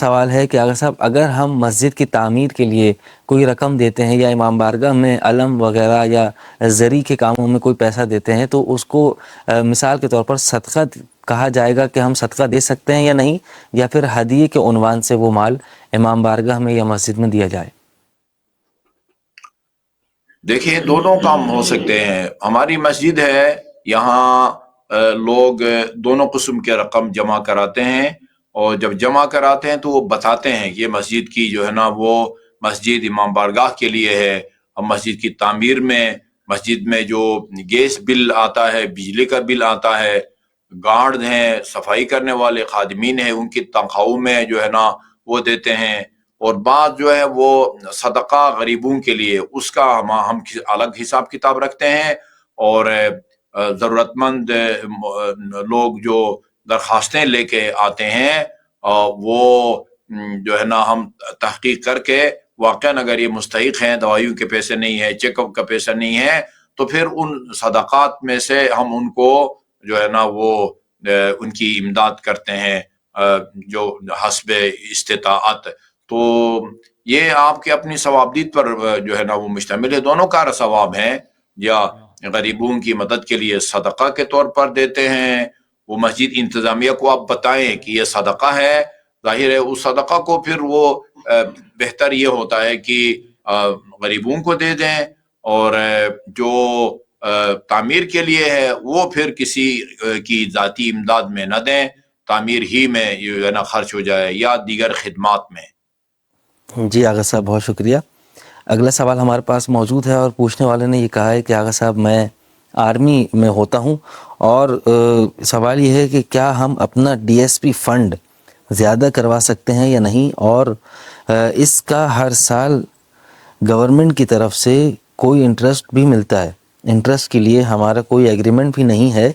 سوال ہے کہ اگر صاحب اگر ہم مسجد کی تعمیر کے لیے کوئی رقم دیتے ہیں یا امام بارگاہ میں علم وغیرہ یا زری کے کاموں میں کوئی پیسہ دیتے ہیں تو اس کو مثال کے طور پر صدقہ کہا جائے گا کہ ہم صدقہ دے سکتے ہیں یا نہیں، یا پھر ہدیے کے عنوان سے وہ مال امام بارگاہ میں یا مسجد میں دیا جائے؟ دیکھیں دونوں کام ہو سکتے ہیں. ہماری مسجد ہے، یہاں لوگ دونوں قسم کے رقم جمع کراتے ہیں، اور جب جمع کراتے ہیں تو وہ بتاتے ہیں کہ یہ مسجد کی جو ہے نا وہ مسجد امام بارگاہ کے لیے ہے. ہم مسجد کی تعمیر میں، مسجد میں جو گیس بل آتا ہے، بجلی کا بل آتا ہے، گارڈ ہیں، صفائی کرنے والے خادمین ہیں، ان کی تنخواہوں میں جو ہے نا وہ دیتے ہیں. اور بعض جو ہے وہ صدقہ غریبوں کے لیے، اس کا ہم الگ حساب کتاب رکھتے ہیں. اور ضرورت مند لوگ جو درخواستیں لے کے آتے ہیں وہ جو ہے نا ہم تحقیق کر کے واقعاً اگر یہ مستحق ہیں، دوائیوں کے پیسے نہیں ہیں، چیک اپ کا پیسہ نہیں ہے، تو پھر ان صدقات میں سے ہم ان کو جو ہے نا وہ ان کی امداد کرتے ہیں جو حسب استطاعت. تو یہ آپ کے اپنی ثوابدید پر جو ہے نا وہ مشتمل ہے. دونوں کا ثواب ہیں. یا غریبوں کی مدد کے لیے صدقہ کے طور پر دیتے ہیں، وہ مسجد انتظامیہ کو آپ بتائیں کہ یہ صدقہ ہے، ظاہر ہے اس صدقہ کو پھر وہ بہتر یہ ہوتا ہے کہ غریبوں کو دے دیں، اور جو تعمیر کے لیے ہے وہ پھر کسی کی ذاتی امداد میں نہ دیں، تعمیر ہی میں جو ہے نا خرچ ہو جائے یا دیگر خدمات میں. جی آغا صاحب بہت شکریہ. اگلا سوال ہمارے پاس موجود ہے اور پوچھنے والے نے یہ کہا ہے کہ آغا صاحب میں آرمی میں ہوتا ہوں، اور سوال یہ ہے کہ کیا ہم اپنا ڈی ایس پی فنڈ زیادہ کروا سکتے ہیں یا نہیں، اور اس کا ہر سال گورنمنٹ کی طرف سے کوئی انٹرسٹ بھی ملتا ہے؟ انٹرسٹ کے لیے ہمارا کوئی ایگریمنٹ بھی نہیں ہے،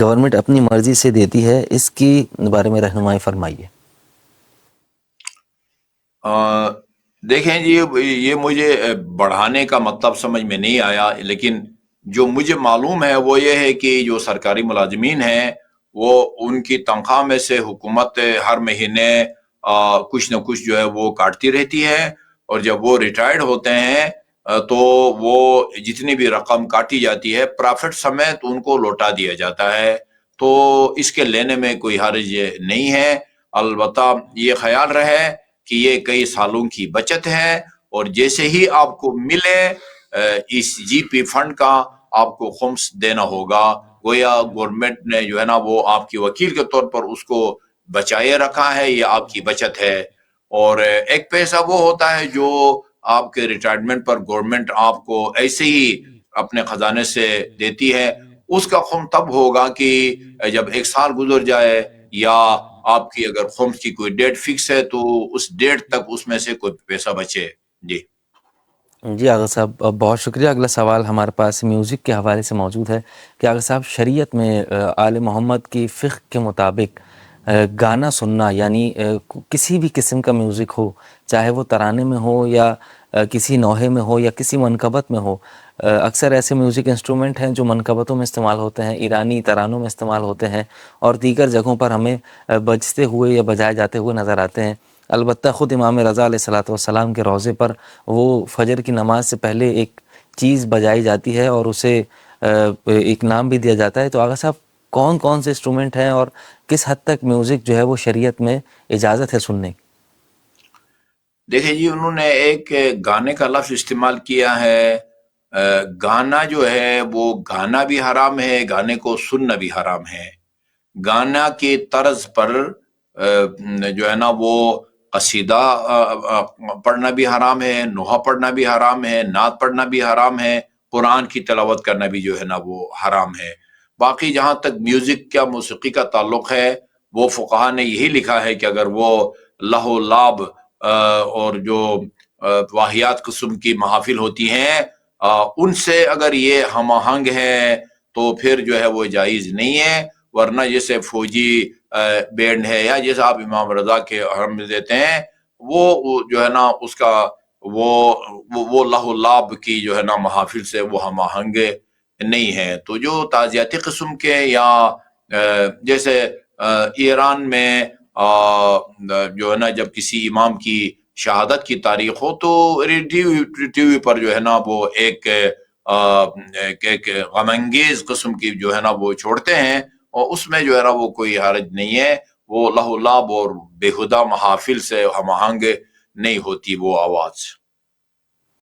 گورنمنٹ اپنی مرضی سے دیتی ہے. اس کی بارے میں رہنمائی فرمائیے. دیکھیں جی، یہ مجھے بڑھانے کا مطلب سمجھ میں نہیں آیا، لیکن جو مجھے معلوم ہے وہ یہ ہے کہ جو سرکاری ملازمین ہیں وہ ان کی تنخواہ میں سے حکومت ہر مہینے کچھ نہ کچھ جو ہے وہ کاٹتی رہتی ہے، اور جب وہ ریٹائرڈ ہوتے ہیں تو وہ جتنی بھی رقم کاٹی جاتی ہے پرافٹ سمیت ان کو لوٹا دیا جاتا ہے. تو اس کے لینے میں کوئی حرج نہیں ہے. البتہ یہ خیال رہے کہ یہ کئی سالوں کی بچت ہے، اور جیسے ہی آپ کو ملے اس جی پی فنڈ کا آپ کو خمس دینا ہوگا. گویا گورنمنٹ نے جو ہے نا وہ آپ کی وکیل کے طور پر اس کو بچائے رکھا ہے، یہ آپ کی بچت ہے. اور ایک پیسہ وہ ہوتا ہے جو آپ کے ریٹائرمنٹ پر گورنمنٹ آپ کو ایسے ہی اپنے خزانے سے دیتی ہے. اس کا خم تب ہوگا کہ جب ایک سال گزر جائے، یا آپ کی اگر خمس کی کوئی ڈیٹ فکس ہے تو اس ڈیٹ تک اس میں سے کوئی پیسہ بچے. جی آغا صاحب بہت شکریہ. اگلا سوال ہمارے پاس میوزک کے حوالے سے موجود ہے کہ آغا صاحب شریعت میں آل محمد کی فقہ کے مطابق گانا سننا، یعنی کسی بھی قسم کا میوزک ہو، چاہے وہ ترانے میں ہو یا کسی نوحے میں ہو یا کسی منقبت میں ہو، اکثر ایسے میوزک انسٹرومنٹ ہیں جو منقبتوں میں استعمال ہوتے ہیں، ایرانی ترانوں میں استعمال ہوتے ہیں، اور دیگر جگہوں پر ہمیں بجتے ہوئے یا بجائے جاتے ہوئے نظر آتے ہیں. البتہ خود امام رضا علیہ السلام کے روضے پر وہ فجر کی نماز سے پہلے ایک چیز بجائی جاتی ہے اور اسے ایک نام بھی دیا جاتا ہے. تو آغا صاحب کون کون سے انسٹرومنٹ ہیں اور کس حد تک میوزک جو ہے وہ شریعت میں اجازت ہے سننے کی؟ دیکھیں جی، انہوں نے ایک گانے کا لفظ استعمال کیا ہے. گانا جو ہے وہ گانا بھی حرام ہے، گانے کو سننا بھی حرام ہے. گانا کے طرز پر جو ہے نا وہ قصیدہ پڑھنا بھی حرام ہے، نوحہ پڑھنا بھی حرام ہے، نعت پڑھنا بھی حرام ہے، قرآن کی تلاوت کرنا بھی جو ہے نا وہ حرام ہے. باقی جہاں تک میوزک یا موسیقی کا تعلق ہے، وہ فقہا نے یہی لکھا ہے کہ اگر وہ لہو لاب اور جو واہیات قسم کی محافل ہوتی ہیں ان سے اگر یہ ہم آہنگ ہے تو پھر جو ہے وہ جائز نہیں ہے. ورنہ جیسے فوجی بینڈ ہے یا جیسے آپ امام رضا کے حرم میں دیتے ہیں، وہ جو ہے نا اس کا وہ لہو لاب کی جو ہے نا محافل سے وہ ہم آہنگ نہیں ہے. تو جو تعزیتی قسم کے یا جیسے ایران میں جو ہے نا جب کسی امام کی شہادت کی تاریخ ہو تو ٹی وی پر جو ہے نا وہ ایک غم انگیز قسم کی جو ہے نا وہ چھوڑتے ہیں، اور اس میں جو ہے نا وہ کوئی حرج نہیں ہے، وہ لہو لعب اور بےہدہ محافل سے ہم آہنگ نہیں ہوتی وہ آواز۔